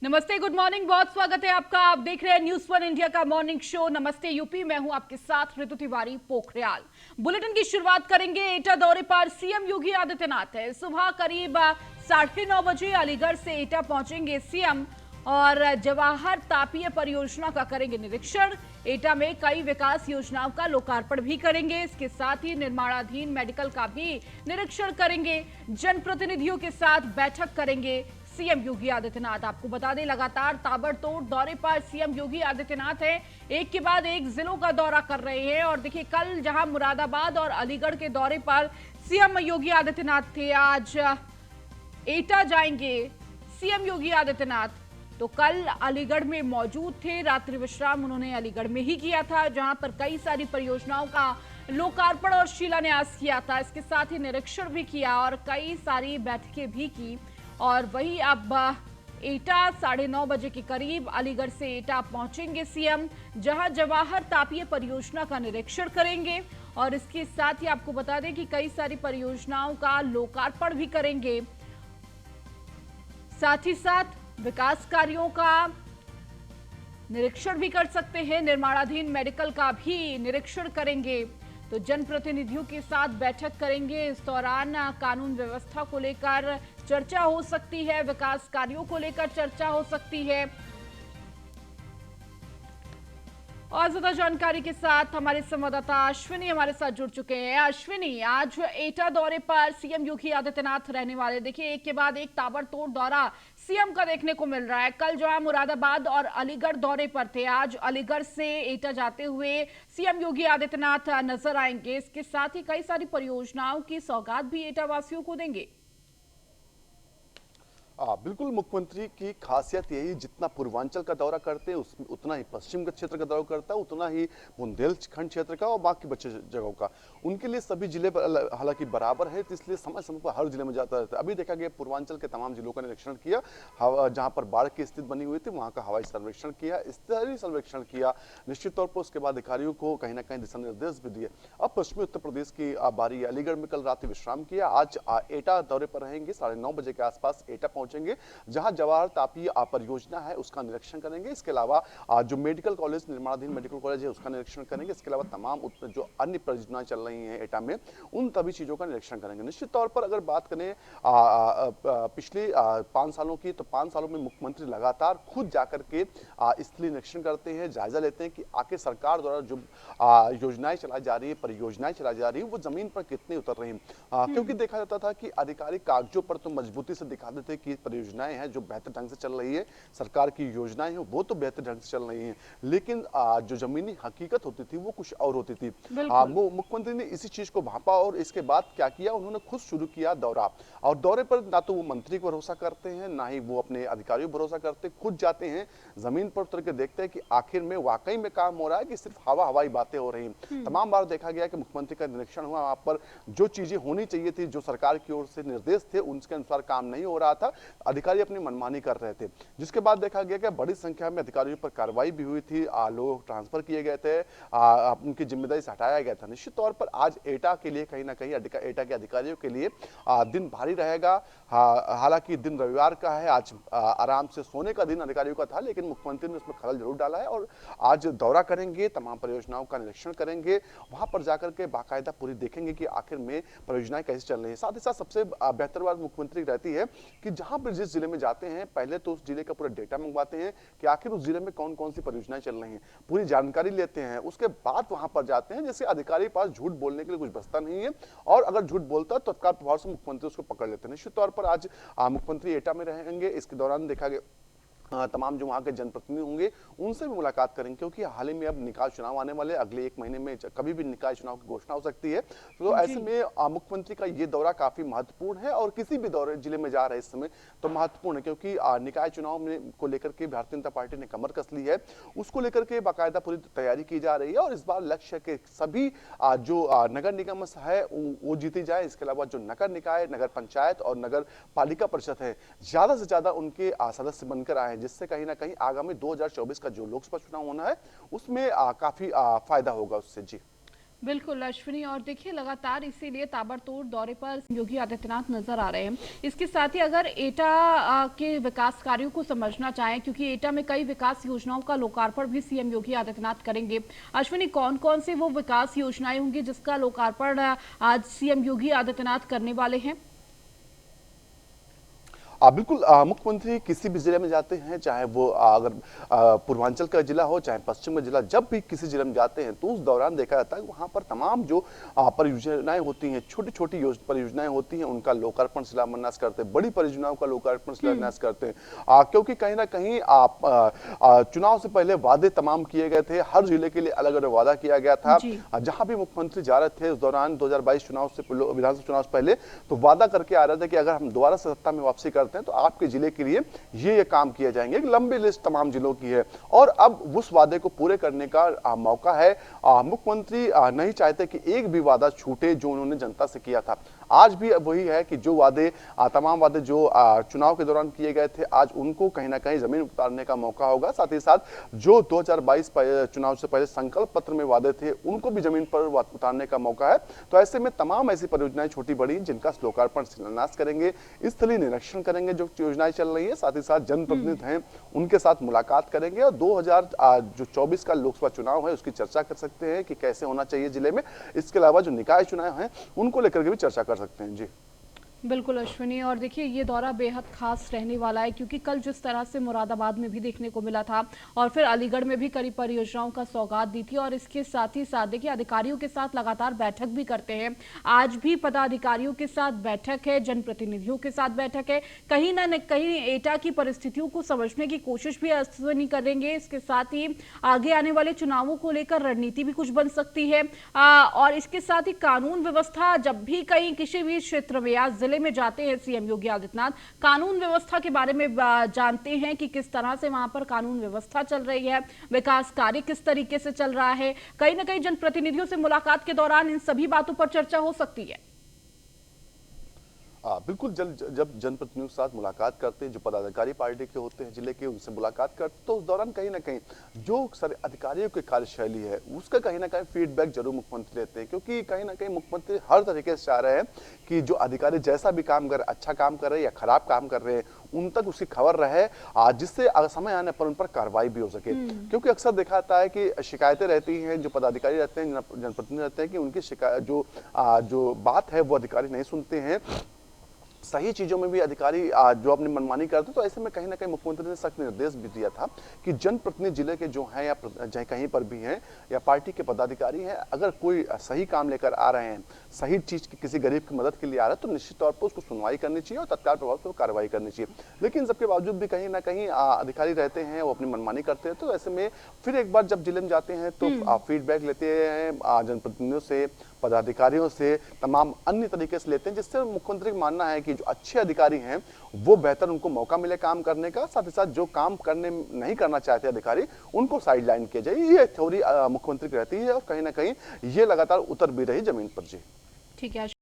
नमस्ते, good morning, बहुत स्वागत है आपका। आप देख रहे हैं न्यूज़ वन इंडिया का मॉर्निंग शो नमस्ते यूपी। मैं हूं आपके साथ ऋतु तिवारी पोखरियाल। बुलेटिन की शुरुआत करेंगे। एटा दौरे पर सीएम योगी आदित्यनाथ है। सुबह करीब 9:30 बजे अलीगढ़ से एटा पहुंचेंगे सीएम और जवाहर तापीय परियोजना का करेंगे निरीक्षण। एटा में कई विकास योजनाओं का लोकार्पण भी करेंगे। इसके साथ ही निर्माणाधीन मेडिकल का भी निरीक्षण करेंगे। जनप्रतिनिधियों के साथ बैठक करेंगे सीएम योगी आदित्यनाथ। आपको बता दें, लगातार ताबड़तोड़ दौरे पर सीएम योगी आदित्यनाथ हैं। एक के बाद एक जिलों का दौरा कर रहे हैं और देखिए, कल जहां मुरादाबाद और अलीगढ़ के दौरे पर सीएम योगी आदित्यनाथ थे, आज एटा जाएंगे सीएम योगी आदित्यनाथ। तो कल अलीगढ़ में मौजूद थे, रात्रि विश्राम उन्होंने अलीगढ़ में ही किया था, जहां पर कई सारी परियोजनाओं का लोकार्पण और शिलान्यास किया था। इसके साथ ही निरीक्षण भी किया और कई सारी बैठकें भी की। और वही अब एटा 9:30 बजे के करीब अलीगढ़ से एटा पहुंचेंगे सीएम, जहां जवाहर तापीय परियोजना का निरीक्षण करेंगे। और इसके साथ ही आपको बता दें कि कई सारी परियोजनाओं का लोकार्पण भी करेंगे। साथ ही साथ विकास कार्यों का निरीक्षण भी कर सकते हैं। निर्माणाधीन मेडिकल का भी निरीक्षण करेंगे। तो जनप्रतिनिधियों के साथ बैठक करेंगे। इस दौरान कानून व्यवस्था को लेकर चर्चा हो सकती है, विकास कार्यों को लेकर चर्चा हो सकती है। और ज्यादा जानकारी के साथ हमारे संवाददाता अश्विनी हमारे साथ जुड़ चुके हैं। अश्विनी, आज एटा दौरे पर सीएम योगी आदित्यनाथ रहने वाले। देखिए, एक के बाद एक ताबड़तोड़ दौरा सीएम का देखने को मिल रहा है। कल जो है मुरादाबाद और अलीगढ़ दौरे पर थे, आज अलीगढ़ से एटा जाते हुए सीएम योगी आदित्यनाथ नजर आएंगे। इसके साथ ही कई सारी परियोजनाओं की सौगात भी एटा वासियों को देंगे। बिल्कुल, मुख्यमंत्री की खासियत यही, जितना पूर्वांचल का दौरा करते हैं उतना ही पश्चिम का क्षेत्र का दौरा करता है, उतना ही बुंदेलखंड क्षेत्र का और बाकी बच्चे जगहों का। उनके लिए सभी जिले हालांकि बराबर है, तो इसलिए समय समय पर हर जिले में जाता रहता है। अभी देखा गया पूर्वांचल के तमाम जिलों का निरीक्षण किया, जहां पर बाढ़ की स्थिति बनी हुई थी वहां का हवाई सर्वेक्षण किया, स्तरीय सर्वेक्षण किया। निश्चित तौर पर उसके बाद अधिकारियों को कहीं ना कहीं दिशा निर्देश भी दिए। अब पश्चिमी उत्तर प्रदेश की बारी, अलीगढ़ में कल रात विश्राम किया, आज एटा दौरे पर रहेंगे। 9:30 बजे के आसपास एटा पहुंचेंगे, जहां जवाहर तापीय परियोजना है उसका निरीक्षण करेंगे। इसके अलावा जो मेडिकल कॉलेज, निर्माणाधीन मेडिकल कॉलेज है उसका निरीक्षण करेंगे। इसके अलावा तमाम जो अन्य परियोजनाएं चल रही हैं एटा में, उन सभी चीजों का निरीक्षण करेंगे। निश्चित तौर पर अगर बात करें पिछले 5 सालों की, तो 5 सालों में मुख्यमंत्री लगातार खुद जाकर के स्थलीय निरीक्षण करते हैं, जायजा लेते हैं कि आखिर सरकार द्वारा जो योजनाएं चलाई जा रही है, परियोजनाएं चलाई जा रही है, वो जमीन पर कितनी उतर रही है। क्योंकि देखा जाता था कि अधिकारी कागजों पर तो मजबूती से दिखाते थे कि परियोजनाएं हैं जो बेहतर ढंग से चल रही है, सरकार की योजनाएं हैं वो तो बेहतर ढंग से चल रही हैं, लेकिन जो जमीनी हकीकत होती थी वो कुछ और होती थी। मुख्यमंत्री ने इसी चीज को भांपा और इसके बाद क्या किया, उन्होंने खुद शुरू किया दौरा। और दौरे पर ना तो वो मंत्री को भरोसा करते हैं, ना ही वो अपने अधिकारियों को भरोसा करते, खुद जाते हैं, जमीन पर उतर के देखते हैं कि आखिर में वाकई में काम हो रहा है कि सिर्फ हवाई बातें हो रही हैं। तमाम बार देखा गया कि मुख्यमंत्री का निरीक्षण हुआ, वहां पर जो चीजें होनी चाहिए थी, जो सरकार की ओर से निर्देश थे, उनके अनुसार काम नहीं हो रहा था, अधिकारी अपनी मनमानी कर रहे थे। जिसके बाद देखा गया कि बड़ी संख्या में अधिकारियों पर कार्रवाई भी हुई थी, लोग ट्रांसफर किए गए थे, उनकी जिम्मेदारी से हटाया गया था। निश्चित तौर पर आज एटा के लिए कहीं ना कहीं एटा के अधिकारियों के लिए दिन भारी रहेगा। हालांकि दिन रविवार का है, आज आराम से सोने का दिन अधिकारियों का था, लेकिन मुख्यमंत्री ने उसमें खलल जरूर डाला है और आज दौरा करेंगे, तमाम परियोजनाओं का निरीक्षण करेंगे, वहां पर जाकर के बाकायदा पूरी देखेंगे कि आखिर में परियोजनाएं कैसे चल रही है। साथ ही साथ सबसे बेहतर बात मुख्यमंत्री रहती है कि जहां पर जिस जिले में जाते हैं, पहले तो उस जिले का पूरा डेटा मंगवाते हैं कि आखिर उस जिले में कौन कौन सी परियोजनाएं चल रही हैं, पूरी जानकारी लेते हैं, उसके बाद वहां पर जाते हैं। जैसे अधिकारी के पास झूठ बोलने के लिए कुछ बचता नहीं है, और अगर झूठ बोलता है तो तत्काल प्रभाव से मुख्यमंत्री उसको पकड़ लेते हैं। निश्चित तौर पर आज मुख्यमंत्री एटा में रहेंगे। इसके दौरान देखा गया तमाम जो वहां के जनप्रतिनिधि होंगे उनसे भी मुलाकात करेंगे, क्योंकि हाल ही में अब निकाय चुनाव आने वाले, अगले 1 महीने में कभी भी निकाय चुनाव की घोषणा हो सकती है। तो ऐसे में मुख्यमंत्री का ये दौरा काफी महत्वपूर्ण है, और किसी भी दौरे जिले में जा रहे इस समय तो महत्वपूर्ण है, क्योंकि निकाय चुनाव में को लेकर के भारतीय जनता पार्टी ने कमर कस ली है, उसको लेकर के बाकायदा पूरी तैयारी की जा रही है। और इस बार लक्ष्य के सभी जो नगर निगम है वो जीती जाए। इसके अलावा जो नगर निकाय, नगर पंचायत और नगर पालिका परिषद है, ज्यादा से ज्यादा उनके सदस्य बनकर आए, जिससे कहीं ना कहीं आगामी 2024 का जो लोकसभा चुनाव होना है उसमें काफी फायदा होगा उससे। जी बिल्कुल अश्विनी, और देखिए लगातार इसीलिए ताबड़तोड़ दौरे पर योगी आदित्यनाथ नजर आ रहे हैं। इसके साथ ही अगर एटा के विकास कार्यों को समझना चाहें, क्योंकि एटा में कई विकास योजनाओं का लोकार्पण भी सीएम योगी आदित्यनाथ करेंगे। अश्विनी, कौन कौन सी वो विकास योजनाएं होंगी जिसका लोकार्पण आज सीएम योगी आदित्यनाथ करने वाले हैं? बिल्कुल मुख्यमंत्री किसी भी जिले में जाते हैं, चाहे वो अगर पूर्वांचल का जिला हो चाहे पश्चिम का जिला, जब भी किसी जिले में जाते हैं तो उस दौरान देखा जाता है वहां पर तमाम जो परियोजनाएं होती हैं, छोटी छोटी परियोजनाएं होती हैं, उनका लोकार्पण शिलान्यास करते हैं, बड़ी परियोजनाओं का लोकार्पण शिलान्यास करते हैं। क्योंकि कहीं ना कहीं चुनाव से पहले वादे तमाम किए गए थे, हर जिले के लिए अलग अलग वादा किया गया था। जहां भी मुख्यमंत्री जा रहे थे उस दौरान 2022 चुनाव से विधानसभा चुनाव से पहले तो वादा करके आ रहे थे कि अगर हम दोबारा से सत्ता में वापसी करते हैं तो आपके जिले के लिए ये काम किए जाएंगे। एक लंबी लिस्ट तमाम जिलों की है और अब उस वादे को पूरे करने का मौका है। मुख्यमंत्री नहीं चाहते कि एक भी वादा छूटे जो उन्होंने जनता से किया था। आज भी वही है कि जो वादे तमाम वादे जो चुनाव के दौरान किए गए थे, आज उनको कहीं ना कहीं जमीन उतारने का मौका होगा। साथ ही साथ जो 2022 चुनाव से पहले संकल्प पत्र में वादे थे उनको भी जमीन पर उतारने का मौका है। तो ऐसे में तमाम ऐसी परियोजनाएं छोटी बड़ी जिनका लोकार्पण शिलान्यास करेंगे, स्थलीय निरीक्षण करेंगे जो योजनाएं चल रही है, साथ ही साथ जनप्रतिनिधि हैं उनके साथ मुलाकात करेंगे और 2024 का लोकसभा चुनाव है उसकी चर्चा कर सकते हैं कि कैसे होना चाहिए जिले में। इसके अलावा जो निकाय चुनाव हैं उनको लेकर के भी चर्चा कर सकते हैं। जी बिल्कुल अश्विनी, और देखिए ये दौरा बेहद खास रहने वाला है, क्योंकि कल जिस तरह से मुरादाबाद में भी देखने को मिला था और फिर अलीगढ़ में भी कई परियोजनाओं का सौगात दी थी, और इसके साथ ही साथ देखिए अधिकारियों के साथ लगातार बैठक भी करते हैं। आज भी पदाधिकारियों के साथ बैठक है, जनप्रतिनिधियों के साथ बैठक है, कहीं ना कहीं एटा की परिस्थितियों को समझने की कोशिश भी अश्विनी करेंगे। इसके साथ ही आगे आने वाले चुनावों को लेकर रणनीति भी कुछ बन सकती है। और इसके साथ ही कानून व्यवस्था, जब भी कहीं किसी भी क्षेत्र में या जिले में जाते हैं सीएम योगी आदित्यनाथ, कानून व्यवस्था के बारे में जानते हैं कि किस तरह से वहां पर कानून व्यवस्था चल रही है, विकास कार्य किस तरीके से चल रहा है। कहीं ना कहीं जनप्रतिनिधियों से मुलाकात के दौरान इन सभी बातों पर चर्चा हो सकती है। बिल्कुल, जब जनप्रतिनिधियों के साथ मुलाकात करते हैं, जो पदाधिकारी पार्टी के होते हैं जिले के, उनसे मुलाकात करते हैं तो उस दौरान कहीं ना कहीं जो सारे अधिकारियों की कार्यशैली है उसका कहीं ना कहीं फीडबैक जरूर मुख्यमंत्री लेते हैं। क्योंकि कहीं ना कहीं मुख्यमंत्री हर तरीके से चाह रहे हैं कि जो अधिकारी जैसा भी काम कर, अच्छा काम कर रहे हैं या खराब काम कर रहे हैं, उन तक उसकी खबर रहे, जिससे समय आने पर उन पर कार्रवाई भी हो सके। क्योंकि अक्सर देखा जाता है कि शिकायतें रहती हैं, जो पदाधिकारी रहते हैं, जनप्रतिनिधि रहते हैं कि उनकी शिकायत जो बात है वो अधिकारी नहीं सुनते हैं। सही चीजों में भी अधिकारी जो अपनी मनमानी करते, तो ऐसे में कहीं ना कहीं मुख्यमंत्री ने सख्त निर्देश भी दिया था कि जनप्रतिनिधि जिले के जो हैं या चाहे कहीं पर भी हैं या पार्टी के पदाधिकारी हैं, अगर कोई सही काम लेकर आ रहे हैं, सही चीज की किसी गरीब की मदद के लिए आ रहा है, तो निश्चित तौर पर उसको सुनवाई करनी चाहिए और तत्काल प्रभाव से कार्रवाई करनी चाहिए। लेकिन सबके बावजूद भी कहीं ना कहीं अधिकारी रहते हैं, वो अपनी मनमानी करते हैं। तो ऐसे में फिर एक बार जब जिले में जाते हैं तो फीडबैक लेते हैं जनप्रतिनिधियों से, पदाधिकारियों से, तमाम अन्य तरीके से लेते हैं, जिससे मुख्यमंत्री का मानना है कि जो अच्छे अधिकारी हैं वो बेहतर उनको मौका मिले काम करने का। साथ ही साथ जो काम करने नहीं करना चाहते अधिकारी उनको साइडलाइन किया जाए। ये थ्योरी मुख्यमंत्री की रहती है और कहीं ना कहीं ये लगातार उतर भी रही जमीन पर। जी ठीक है।